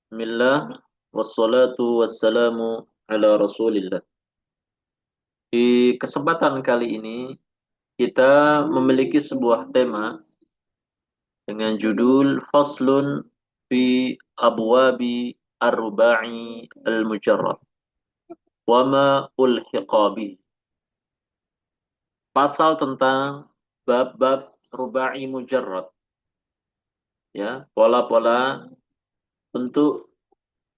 Bismillah, wassalatu wassalamu ala rasulillah. Di kesempatan kali ini, kita memiliki sebuah tema dengan judul Faslun fi Abwabi Ar-Ruba'i Al-Mujarrad wa ma ulhiqa bihi. Pasal tentang bab-bab ruba'i mujarrad, ya, pola-pola bentuk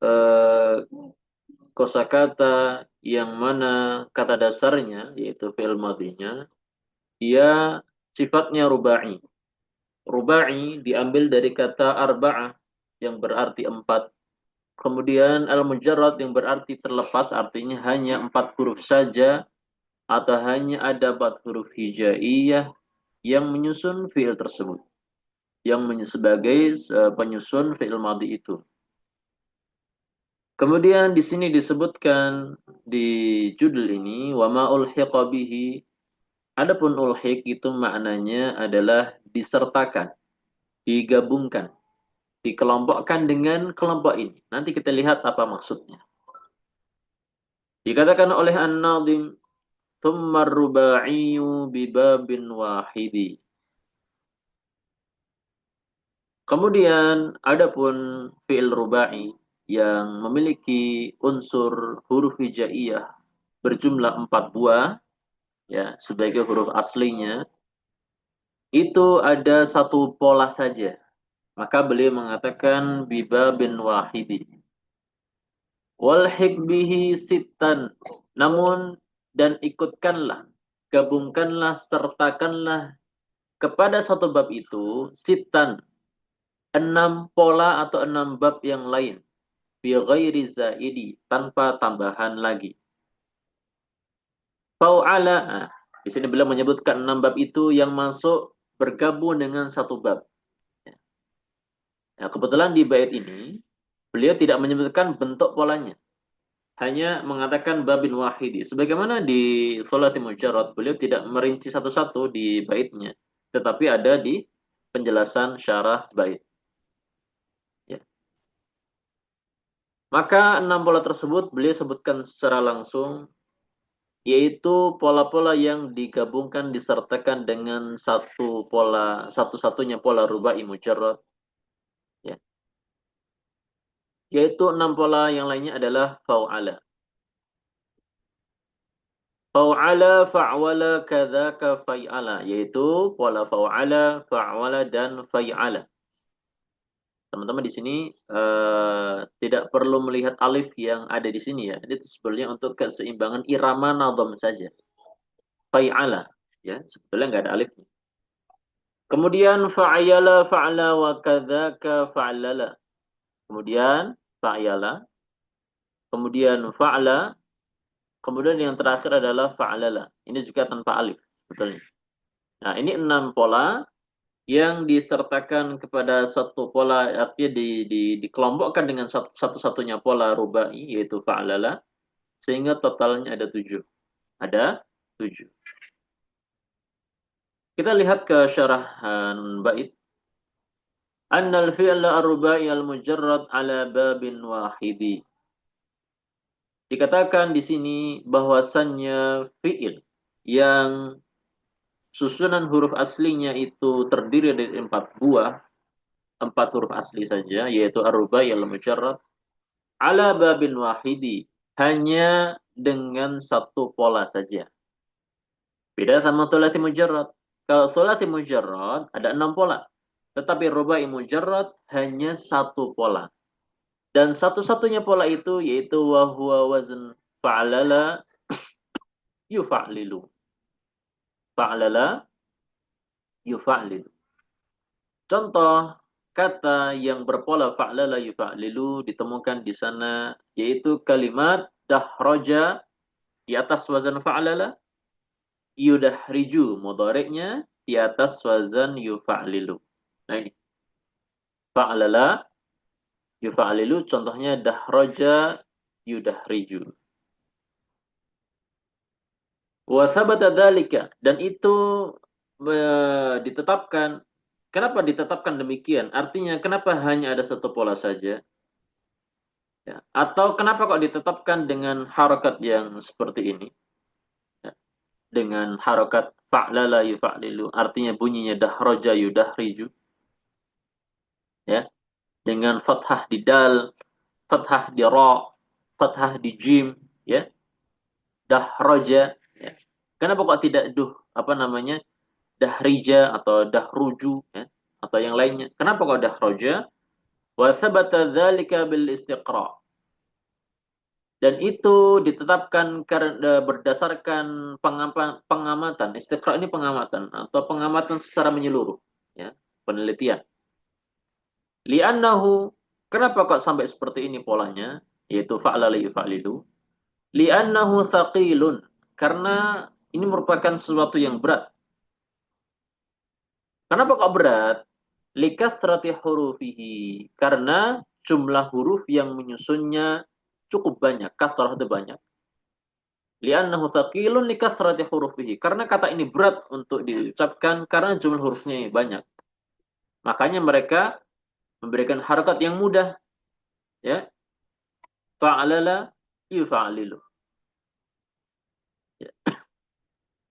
eh, kosakata yang mana kata dasarnya yaitu fi'il madhinya dia sifatnya rubai. Rubai diambil dari kata arba'ah yang berarti empat. Kemudian al-mujarrad yang berarti terlepas, artinya hanya empat huruf saja atau hanya ada empat huruf hijaiyah yang menyusun fi'il tersebut. Sebagai penyusun fi'il madhi itu. Kemudian di sini disebutkan di judul ini wa ma ulhiqa bihi. Adapun ulhiq itu maknanya adalah disertakan, digabungkan, dikelompokkan dengan kelompok ini. Nanti kita lihat apa maksudnya. Dikatakan oleh An-Nadhim, "Tsumma ar-ruba'iyyu bi babin wahidi." Kemudian adapun fi'il rubai yang memiliki unsur huruf hijaiyah berjumlah 4 buah, ya, sebagai huruf aslinya, itu ada satu pola saja. Maka beliau mengatakan biba bin wahidi. Wal hikbihi sitan. Namun dan ikutkanlah, gabungkanlah, sertakanlah kepada satu bab itu sitan, 6 pola atau 6 bab yang lain. Bi ghairi zaidi, tanpa tambahan lagi. Fau'ala. Nah, di sini beliau menyebutkan 6 bab itu yang masuk bergabung dengan satu bab. Nah, kebetulan di bait ini beliau tidak menyebutkan bentuk polanya, hanya mengatakan babin wahidi. Sebagaimana di Sholatil Mujarrad, beliau tidak merinci satu-satu di baitnya, tetapi ada di penjelasan syarah bait. Ya. Maka 6 pola tersebut beliau sebutkan secara langsung, yaitu pola-pola yang digabungkan disertakan dengan satu pola, satu-satunya pola rubai mujarrad. Ya. Yaitu 6 pola yang lainnya adalah fau'ala. Fa'ala, fa'wala, kadzaka, fa'ala, yaitu pola fa'ala, fa'wala, dan fa'ala. Teman-teman di sini tidak perlu melihat alif yang ada di sini, ya. Itu sebenarnya untuk keseimbangan irama nadham saja. Fa'ala, ya, sebetulnya nggak ada alifnya. Kemudian fa'ayala, fa'ala, wa kadzaka, fa'lala. Kemudian fa'ayala, kemudian fa'ala, kemudian yang terakhir adalah fa'lala. Ini juga tanpa alif, sebetulnya. Nah, ini 6 pola yang disertakan kepada satu pola, artinya dikelompokkan dengan satu-satunya pola rubai, yaitu fa'lala, sehingga totalnya ada 7. Ada 7. Kita lihat ke syarahan bait. Annal fi'la ar-rubai al-mujarrad ala babin wahidi. Dikatakan di sini bahwasannya fi'il yang susunan huruf aslinya itu terdiri dari 4 buah, 4 huruf asli saja, yaitu ar-rubai al-mujarrad ala babin wahidi, hanya dengan satu pola saja. Beda sama sulasi mujarrad. Kalau sulasi mujarrad ada 6 pola, tetapi rubai mujarrad hanya satu pola. Dan satu-satunya pola itu yaitu wahwa wazn fa'lala yufa'lilu. Fa'lala yufa'lilu. Contoh kata yang berpola fa'lala yufa'lilu ditemukan di sana, yaitu kalimat dahroja di atas wazan fa'lala, yudahriju mudhari'nya di atas wazan yufa'lilu. Nah ini fa'lala yufa'lilu, contohnya dahroja yudahriju. Wa sabata dzalika, dan itu ditetapkan. Kenapa ditetapkan demikian? Artinya kenapa hanya ada satu pola saja? Ya. Atau kenapa kok ditetapkan dengan harokat yang seperti ini? Ya. Dengan harokat fa'lala yufa'lilu, artinya bunyinya dahroja yudahriju, ya, dengan fathah di dal, fathah di ra, fathah di jim, ya, dahroja, ya. Kenapa kok tidak apa namanya, dahrija atau dahruju, ya, atau yang lainnya? Kenapa kok dahroja? Wa thabata dzalika bil istiqra'. Dan itu ditetapkan karena berdasarkan pengamatan. Istiqra ini pengamatan atau pengamatan secara menyeluruh, ya, penelitian. Li'annahu, kenapa kok sampai seperti ini polanya? Yaitu fa'lala yufa'lilu. Li'annahu thaqilun, karena ini merupakan sesuatu yang berat. Kenapa kok berat? Likathrati hurufihi, karena jumlah huruf yang menyusunnya cukup banyak. Kathrah itu banyak. Li'annahu thaqilun likathrati hurufihi. Karena kata ini berat untuk diucapkan karena jumlah hurufnya banyak. Makanya mereka memberikan harakat yang mudah, ya. Fa'alala yufa'lilu. Ya.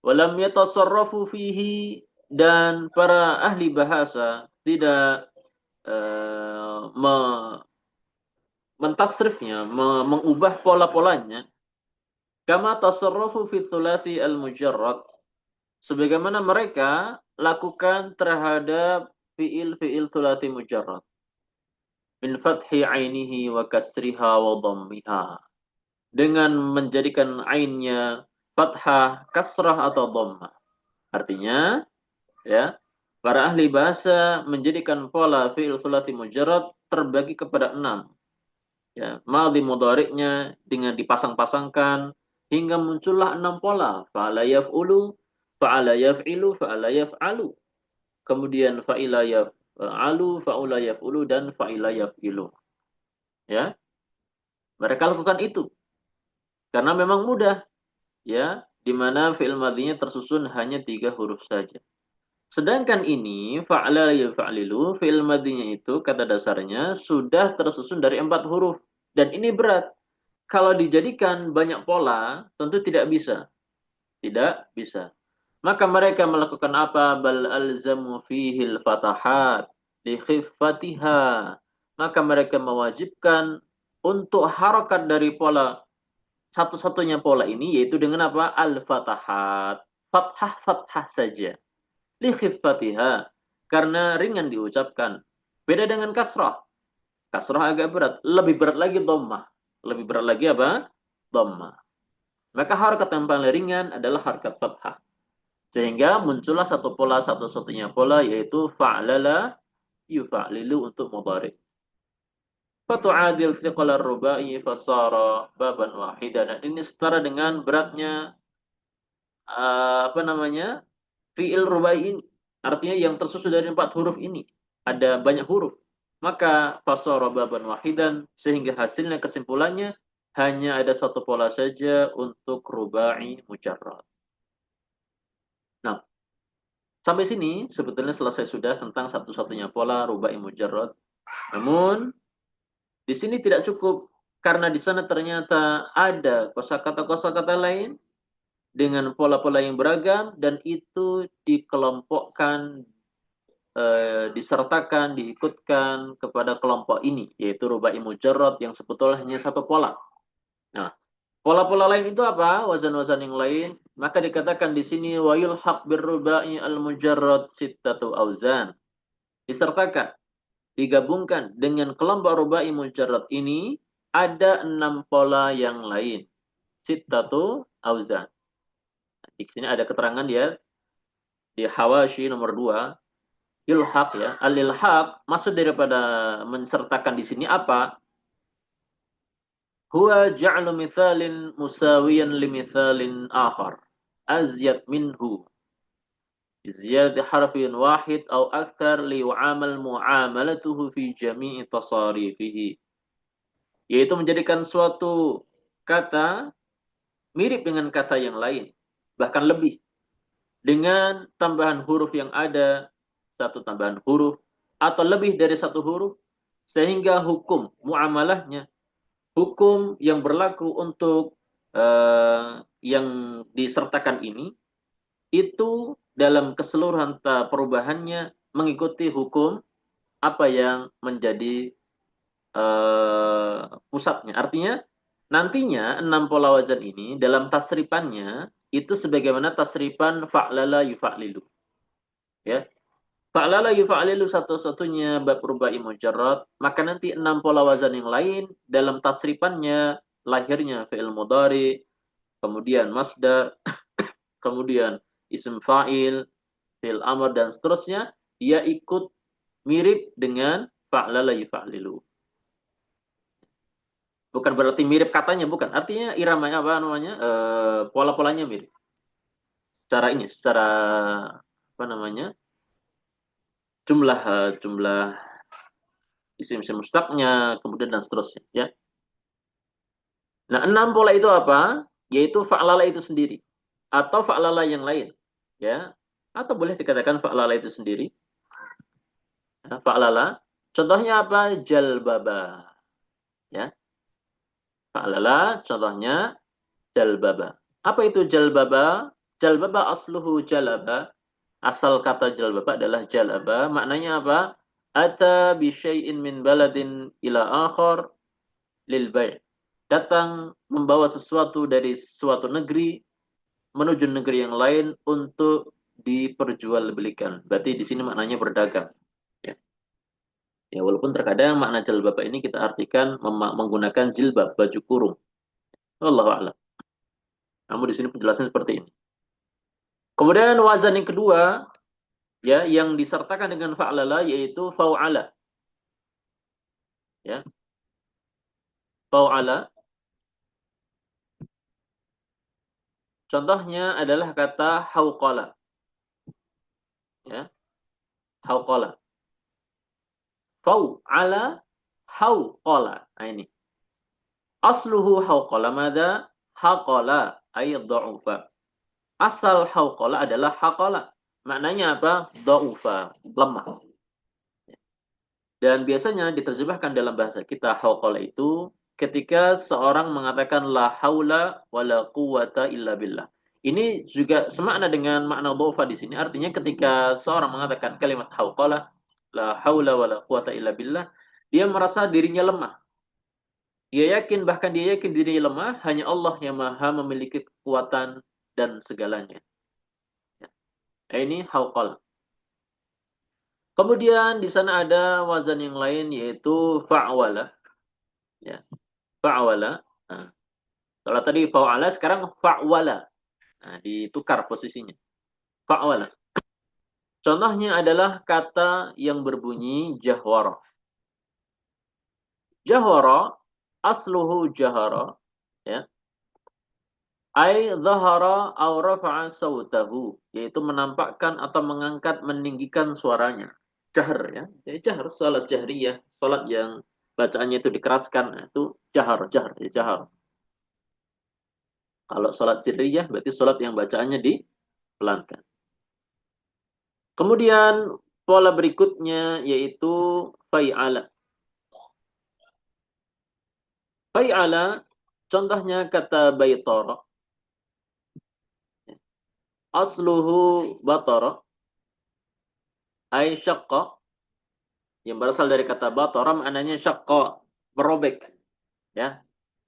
Walam yatasarrafu fihi, dan para ahli bahasa tidak me mentasrifnya, mengubah pola-polanya, kama tasarrafu fi thulathi al-mujarrad, sebagaimana mereka lakukan terhadap fiil-fiil thulathi mujarrad, min fathi ainihi wa kasriha wa dhammiha, dengan menjadikan ainnya fathah, kasrah atau dhammah. Artinya, ya, para ahli bahasa menjadikan pola fiil thulathi mujarrad terbagi kepada 6. Ya, madhi mudhari'nya dengan dipasang-pasangkan hingga muncullah 6 pola. Fa'ala yaf'ulu, fa'ala yaf'ilu, fa'ala yaf'alu. Kemudian fa'ila yaf'alu, fa'ula yaf'ulu, dan fa'ila yaf'ilu. Ya, mereka lakukan itu karena memang mudah, ya, di mana fi'il madhinya tersusun hanya 3 huruf saja. Sedangkan ini fa'ala yaf'alilu, fi'il madhinya itu kata dasarnya sudah tersusun dari 4 huruf, dan ini berat. Kalau dijadikan banyak pola, tentu tidak bisa. Tidak bisa. Maka mereka melakukan apa? Bal alzamu fihil fatahat li khiffatiha. Maka mereka mewajibkan untuk harokat dari pola, satu-satunya pola ini, yaitu dengan apa? Al-fatahat. Fathah-fathah saja. Li khiffatiha. Karena ringan diucapkan. Beda dengan kasrah. Kasrah agak berat. Lebih berat lagi dhammah. Lebih berat lagi apa? Dhammah. Maka harakat yang paling ringan adalah harakat fathah. Sehingga muncullah satu pola, satu-satunya pola, yaitu fa'lala yufa'lilu untuk mudhari'. Fatu'adil thiqal ar-rubai fasara baban wahidan. Dan ini setara dengan beratnya apa namanya? Fi'il rubai ini. Artinya yang tersusun dari 4 huruf ini. Ada banyak huruf. Maka fasara baban wahidan, sehingga hasilnya, kesimpulannya, hanya ada satu pola saja untuk rubai mujarrad. Nah, sampai sini sebetulnya selesai sudah tentang satu-satunya pola rubai mujarrad. Namun di sini tidak cukup, karena di sana ternyata ada kosakata-kosakata lain dengan pola-pola yang beragam, dan itu dikelompokkan, disertakan, diikutkan kepada kelompok ini, yaitu rubai mujarrad yang sebetulnya hanya satu pola. Nah, pola-pola lain itu apa? Wazan-wazan yang lain. Maka dikatakan di sini wa yulhaq birrubai al-mujarrad sittatu auzan. Disertakan, digabungkan dengan kelompok rubai mujarrad ini ada 6 pola yang lain. Sittatu auzan. Di sini ada keterangan dia di hawashi nomor 2. Ilhaq, ya. Al-ilhaq, maksud daripada mensertakan di sini apa? Huwa ja'lu mithalin musawiyan limithalin akhar azyad minhu ziyad harfin wahid aw akthar li'amal mu'amalatuhu fi jami'i tasarifihi, yaitu menjadikan suatu kata mirip dengan kata yang lain, bahkan lebih, dengan tambahan huruf yang ada, satu tambahan huruf atau lebih dari satu huruf, sehingga hukum muamalahnya, hukum yang berlaku untuk yang disertakan ini itu dalam keseluruhan perubahannya mengikuti hukum apa yang menjadi pusatnya. Artinya nantinya 6 pola wazan ini dalam tasrifannya itu sebagaimana tasrifan fa'lala yufa'lilu. Ya. Fa'lala yufa'lilu satu-satunya bab rubai mujarrad, maka nanti 6 pola wazan yang lain dalam tasrifannya lahirnya fi'il mudhari, kemudian masdar, kemudian isim fa'il, fi'il amr dan seterusnya, dia ikut mirip dengan fa'lala yufa'lilu. Bukan berarti mirip katanya, bukan. Artinya iramanya apa namanya? Pola-polanya mirip. Secara ini, secara apa namanya? Jumlah isim-isim mustaqnya, kemudian dan seterusnya, ya. Nah, 6 pola itu apa? Yaitu fa'lala itu sendiri atau fa'lala yang lain, ya. Atau boleh dikatakan fa'lala itu sendiri. Ya, fa'lala. Contohnya apa? Jalbaba, ya. Fa'lala contohnya jalbaba. Apa itu jalbaba? Jalbaba asluhu jalaba. Asal kata jalbaba adalah jalaba. Maknanya apa? Ata bi syai'in min baladin ila akhar lil bai'. Datang membawa sesuatu dari suatu negeri menuju negeri yang lain untuk diperjualbelikan. Berarti di sini maknanya berdagang. Ya. Ya, walaupun terkadang makna jalbaba ini kita artikan menggunakan jilbab, baju kurung. Wallahu a'lam. Namun di sini penjelasannya seperti ini. Kemudian wazan yang kedua, ya, yang disertakan dengan fa'lala yaitu fau'ala. Ya. Fau'ala. Contohnya adalah kata hauqala. Ya. Hauqala. Fau'ala hauqala. Nah, ini. Asluhu hauqala mada? Haqala ay dha'ufa. Asal hauqala adalah haqala. Maknanya apa? Dha'ufa, lemah. Dan biasanya diterjemahkan dalam bahasa kita hauqala itu ketika seorang mengatakan la haula wala quwata illa billah. Ini juga semakna dengan makna dhaufa di sini. Artinya ketika seorang mengatakan kalimat hauqala la haula wala quwata illa billah, dia merasa dirinya lemah. Bahkan dia yakin dirinya lemah, hanya Allah yang Maha memiliki kekuatan dan segalanya. Nah, ini hauqala. Kemudian di sana ada wazan yang lain yaitu fa'wala. Ya. Fa'wala. Nah, kalau tadi fa'ala, sekarang fa'wala. Nah, ditukar posisinya. Fa'wala. Contohnya adalah kata yang berbunyi jahwara. Jahwara, asluhu jahara. Ya. Ay zahara aw rafa'a sautahu. Yaitu menampakkan atau mengangkat, meninggikan suaranya. Jahar, ya. Jadi jahar, salat jahriyah. Salat yang bacaannya itu dikeraskan. Nah, itu jahar, jahar, ya, jahar. Kalau sholat sirriyah berarti sholat yang bacaannya dipelankan. Kemudian pola berikutnya yaitu fai'ala. Fai'ala contohnya kata baitara. Asluhu batara ay syaqqa, yang berasal dari kata batara maknanya syaqqa, merobek, ya.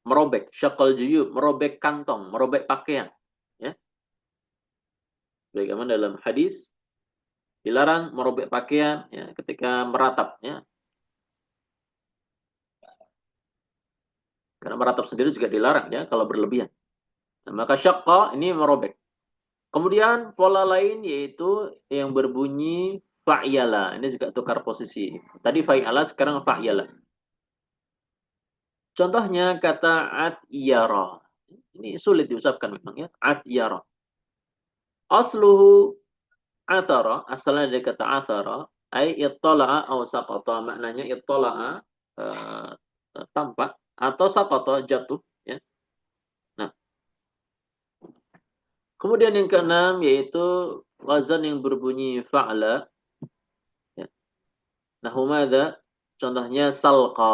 Merobek, syaqqal juyub, merobek kantong, merobek pakaian, ya. Bagaimana dalam hadis dilarang merobek pakaian, ya, ketika meratap, ya. Karena meratap sendiri juga dilarang, ya, kalau berlebihan. Nah, maka syaqqa ini merobek. Kemudian pola lain yaitu yang berbunyi fa'yala. Ini juga tukar posisi. Tadi fa'yala, sekarang fa'yala. Contohnya kata athyara. Ini sulit diucapkan memang, ya. Athyara. Asluhu athara, asalnya dari kata athara, ay ittala'a aw saqata. Maknanya ittala'a, tampak, atau saqata, jatuh, ya. Nah, kemudian yang keenam yaitu wazan yang berbunyi fa'la. Ya. Nahu madza? Contohnya salqa.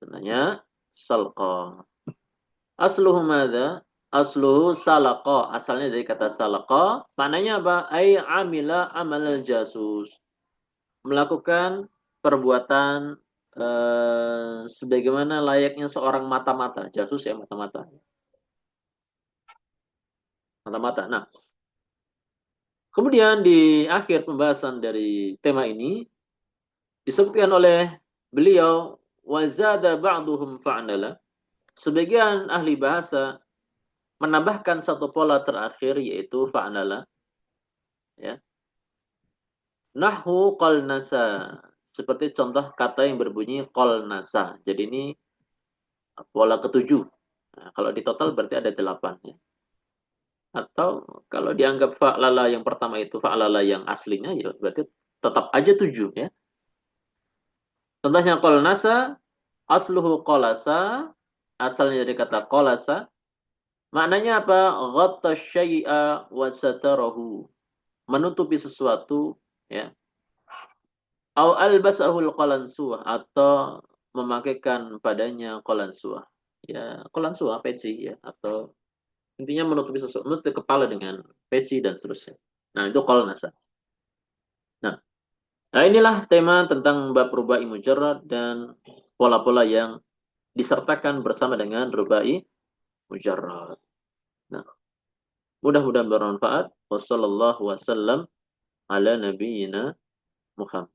Sebenarnya salqa. Asluhu madza? Asluhu salaqa. Asalnya dari kata salaqa. Maknanya apa? Ai amila amal jasus. Melakukan perbuatan sebagaimana layaknya seorang mata-mata. Jasus ya mata-mata. Mata-mata. Nah, kemudian di akhir pembahasan dari tema ini disebutkan oleh beliau wazada ba'duhum fa'nala. Sebagian ahli bahasa menambahkan satu pola terakhir yaitu fa'nala ya. Nahwu qalnasa. Seperti contoh kata yang berbunyi qalnasa. Jadi ini pola ketujuh. Nah, kalau di total berarti ada 8 ya. Atau kalau dianggap fa'lala yang pertama itu fa'lala yang aslinya ya berarti tetap aja 7 ya. Contohnya qalnasa asluhu qalasa, asalnya dari kata qalasa. Maknanya apa? Ghatta syai'a wa satarahu. Menutupi sesuatu ya. Au albasahul qalansuah atau memakaikan padanya qalansuah. Ya, qalansuah peci ya atau intinya menutupi sesuatu, menutupi kepala dengan peci dan seterusnya. Nah, itu qalnasa. Nah, inilah tema tentang bab rubai mujarrad dan pola-pola yang disertakan bersama dengan rubai mujarrad. Nah, mudah-mudahan bermanfaat. Wassallallahu wasallam ala nabiyyina Muhammad.